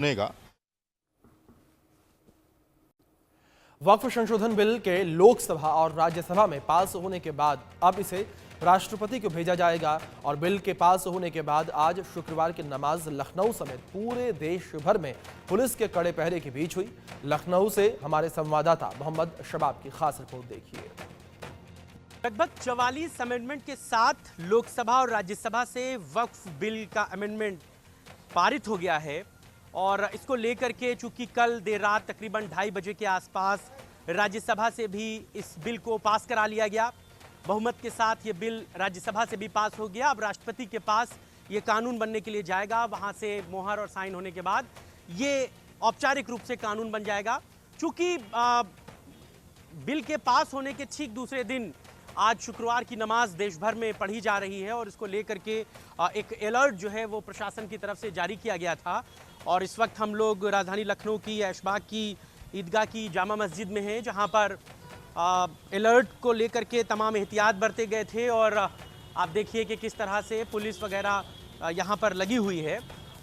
सुनेगा। वक्फ संशोधन बिल के लोकसभा और राज्यसभा में पास होने के बाद अब इसे राष्ट्रपति को भेजा जाएगा और बिल के पास होने के बाद आज शुक्रवार की नमाज लखनऊ समेत पूरे देश भर में पुलिस के कड़े पहरे के बीच हुई। लखनऊ से हमारे संवाददाता मोहम्मद शबाब की खास रिपोर्ट देखिए। लगभग 44 अमेंडमेंट के साथ लोकसभा और राज्यसभा से वक्फ बिल का अमेंडमेंट पारित हो गया है और इसको लेकर के चूंकि कल देर रात तकरीबन 2:30 बजे के आसपास राज्यसभा से भी इस बिल को पास करा लिया गया। बहुमत के साथ ये बिल राज्यसभा से भी पास हो गया। अब राष्ट्रपति के पास ये कानून बनने के लिए जाएगा, वहाँ से मोहर और साइन होने के बाद ये औपचारिक रूप से कानून बन जाएगा। चूंकि बिल के पास होने के ठीक दूसरे दिन आज शुक्रवार की नमाज देश भर में पढ़ी जा रही है और इसको लेकर के एक अलर्ट जो है वो प्रशासन की तरफ से जारी किया गया था। और इस वक्त हम लोग राजधानी लखनऊ की ऐशबाग की ईदगाह की जामा मस्जिद में हैं, जहां पर अलर्ट को लेकर के तमाम एहतियात बरते गए थे और आप देखिए कि किस तरह से पुलिस वगैरह यहां पर लगी हुई है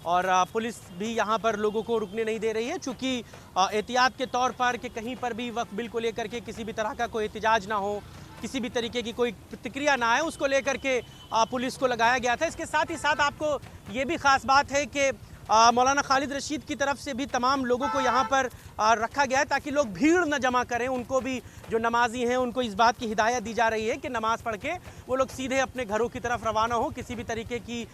और पुलिस भी यहां पर लोगों को रुकने नहीं दे रही है, चूँकि एहतियात के तौर पर कि कहीं पर भी वक्फ बिल को लेकर के किसी भी तरह का कोई एहतजाज ना हो, किसी भी तरीके की कोई प्रतिक्रिया ना आए, उसको लेकर के पुलिस को लगाया गया था। इसके साथ ही साथ आपको ये भी खास बात है कि मौलाना खालिद रशीद की तरफ से भी तमाम लोगों को यहाँ पर रखा गया है ताकि लोग भीड़ न जमा करें। उनको भी जो नमाजी हैं उनको इस बात की हिदायत दी जा रही है कि नमाज़ पढ़ के वो लोग सीधे अपने घरों की तरफ रवाना हो, किसी भी तरीके की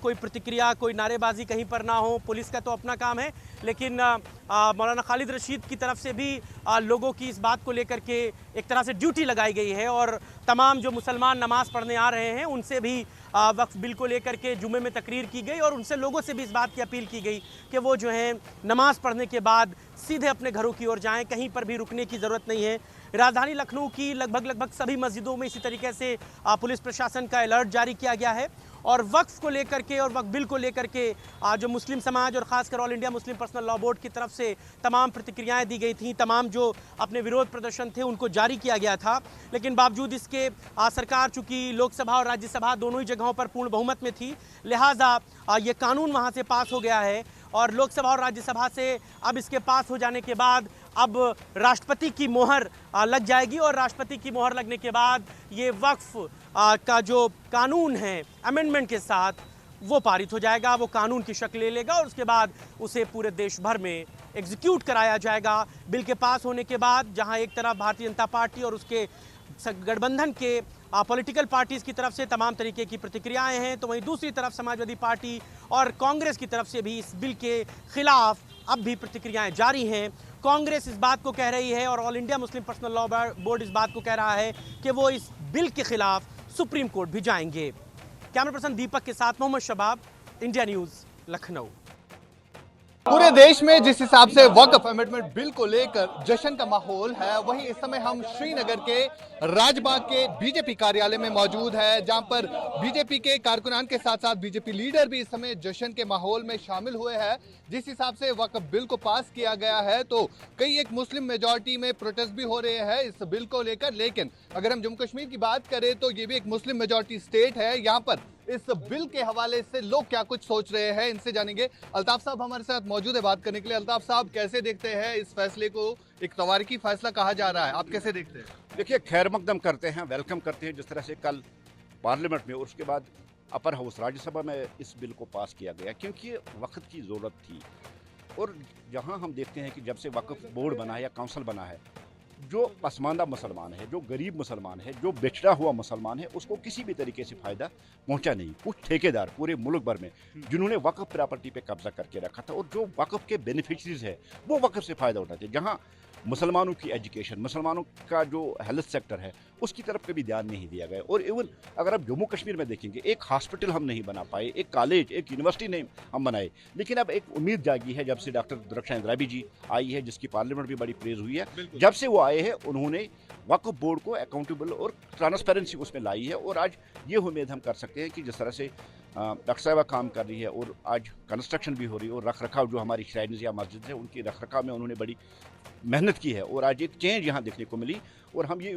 कोई प्रतिक्रिया, कोई नारेबाजी कहीं पर ना हो। पुलिस का तो अपना काम है, लेकिन मौलाना खालिद रशीद की तरफ से भी लोगों की इस बात को लेकर के एक तरह से ड्यूटी लगाई गई है और तमाम जो मुसलमान नमाज पढ़ने आ रहे हैं उनसे भी वक्फ बिल को लेकर के जुमे में तकरीर की गई और उनसे लोगों से भी इस बात की अपील की गई कि वो जो है नमाज पढ़ने के बाद सीधे अपने घरों की ओर जाएं, कहीं पर भी रुकने की ज़रूरत नहीं है। राजधानी लखनऊ की लगभग सभी मस्जिदों में इसी तरीके से पुलिस प्रशासन का अलर्ट जारी किया गया है और वक्फ को लेकर के और वक्फ बिल को लेकर के जो मुस्लिम समाज और ख़ासकर all India Muslim personal law board की तरफ से तमाम प्रतिक्रियाएं दी गई थीं, तमाम जो अपने विरोध प्रदर्शन थे उनको जारी किया गया था। लेकिन बावजूद इसके सरकार चूँकि लोकसभा और राज्यसभा दोनों ही जगहों पर पूर्ण बहुमत में थी, लिहाजा ये कानून वहाँ से पास हो गया है और लोकसभा और राज्यसभा से अब इसके पास हो जाने के बाद अब राष्ट्रपति की मोहर लग जाएगी और राष्ट्रपति की मोहर लगने के बाद ये वक्फ का जो कानून है अमेंडमेंट के साथ वो पारित हो जाएगा, वो कानून की शक्ल ले लेगा और उसके बाद उसे पूरे देश भर में एग्जीक्यूट कराया जाएगा। बिल के पास होने के बाद जहां एक तरफ भारतीय जनता पार्टी और उसके गठबंधन के पॉलिटिकल पार्टीज़ की तरफ से तमाम तरीके की प्रतिक्रियाएं हैं, तो वहीं दूसरी तरफ समाजवादी पार्टी और कांग्रेस की तरफ से भी इस बिल के खिलाफ अब भी प्रतिक्रियाएं जारी हैं। कांग्रेस इस बात को कह रही है और all India Muslim personal law board इस बात को कह रहा है कि वो इस बिल के खिलाफ सुप्रीम कोर्ट भी जाएंगे। कैमरा पर्सन दीपक के साथ मोहम्मद शबाब, इंडिया न्यूज़, लखनऊ। पूरे देश में जिस हिसाब से वक्फ अमेंडमेंट बिल को लेकर जश्न का माहौल है, वहीं इस समय हम श्रीनगर के राजबाग के बीजेपी कार्यालय में मौजूद है, जहां पर बीजेपी के कारकुनान के साथ साथ बीजेपी लीडर भी इस समय जश्न के माहौल में शामिल हुए हैं। जिस हिसाब से वक्फ बिल को पास किया गया है तो कई एक मुस्लिम मेजॉरिटी में प्रोटेस्ट भी हो रहे हैं इस बिल को लेकर, लेकिन अगर हम जम्मू कश्मीर की बात करें तो ये भी एक मुस्लिम मेजॉरिटी स्टेट है। यहाँ पर इस बिल के हवाले से लोग क्या कुछ सोच रहे हैं, इनसे जानेंगे। अल्ताफ साहब हमारे साथ मौजूद है बात करने के लिए। अल्ताफ साहब, कैसे देखते हैं इस फैसले को? एक तवारीखी फैसला कहा जा रहा है, आप कैसे देखते हैं? देखिए, खैर मकदम करते हैं, वेलकम करते हैं। जिस तरह से कल पार्लियामेंट में और उसके बाद अपर हाउस राज्यसभा में इस बिल को पास किया गया, क्योंकि वक्त की ज़रूरत थी। और जहां हम देखते हैं कि जब से वक्फ बोर्ड बना है या काउंसिल बना है, जो पसमानदा मुसलमान है, जो गरीब मुसलमान है, जो बिछड़ा हुआ मुसलमान है, उसको किसी भी तरीके से फ़ायदा पहुंचा नहीं। कुछ ठेकेदार पूरे मुल्क भर में जिन्होंने वक्फ प्रॉपर्टी पे कब्जा करके रखा था और जो वक्फ के बेनिफिशरीज है वो वक्फ से फ़ायदा उठाते, जहां मुसलमानों की एजुकेशन, मुसलमानों का जो हेल्थ सेक्टर है उसकी तरफ कभी ध्यान नहीं दिया गया। और इवन अगर आप जम्मू कश्मीर में देखेंगे, एक हॉस्पिटल हम नहीं बना पाए, एक कॉलेज, एक यूनिवर्सिटी नहीं हम बनाए, लेकिन अब एक उम्मीद जागी है जब से डॉक्टर दुर्रक्षा इंद्राबी जी आई है, जिसकी पार्लियामेंट भी बड़ी प्रेज हुई है। जब से वो आए हैं उन्होंने वक्फ बोर्ड को अकाउंटेबल और ट्रांसपेरेंसी उसमें लाई है और आज ये उम्मीद हम कर सकते हैं कि जिस तरह से डॉक्टर साहबा काम कर रही है और आज कंस्ट्रक्शन भी हो रही है और रख रखाव जो हमारी श्राइन्स या मस्जिद है उनकी रख रखाव में उन्होंने बड़ी मेहनत की है और आज एक चेंज यहाँ देखने को मिली। और हम ये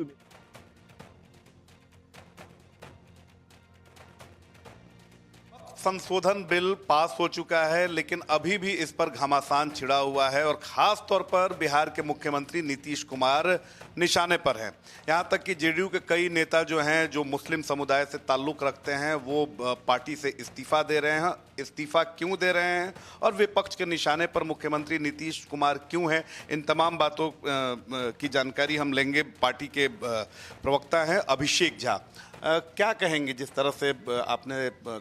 संशोधन बिल पास हो चुका है, लेकिन अभी भी इस पर घमासान छिड़ा हुआ है और खास तौर पर बिहार के मुख्यमंत्री नीतीश कुमार निशाने पर हैं। यहां तक कि जेडीयू के कई नेता जो हैं, जो मुस्लिम समुदाय से ताल्लुक रखते हैं, वो पार्टी से इस्तीफा दे रहे हैं। इस्तीफा क्यों दे रहे हैं और विपक्ष के निशाने पर मुख्यमंत्री नीतीश कुमार क्यों हैं, इन तमाम बातों की जानकारी हम लेंगे। पार्टी के प्रवक्ता हैं अभिषेक झा। क्या कहेंगे, जिस तरह से आपने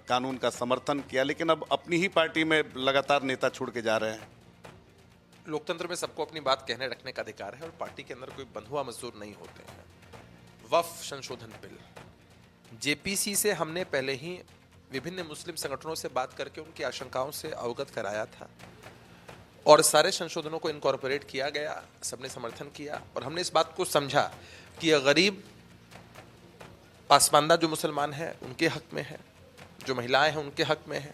कानून का समर्थन किया, लेकिन अब अपनी ही पार्टी में लगातार नेता छोड़ के जा रहे हैं? लोकतंत्र में सबको अपनी बात कहने रखने का अधिकार है और पार्टी के अंदर कोई बंधुआ मजदूर नहीं होते हैं। वक्फ संशोधन बिल, जेपीसी से हमने पहले ही विभिन्न मुस्लिम संगठनों से बात करके उनकी आशंकाओं से अवगत कराया था और सारे संशोधनों को इनकॉर्पोरेट किया गया, सबने समर्थन किया और हमने इस बात को समझा कि ये गरीब पासमानदा जो मुसलमान हैं उनके हक में है, जो महिलाएं हैं उनके हक में है,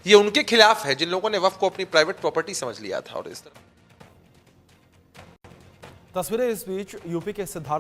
ये उनके खिलाफ है जिन लोगों ने वक्फ को अपनी प्राइवेट प्रॉपर्टी समझ लिया था। और इस तरह तस्वीरें इस बीच यूपी के सिद्धार्थ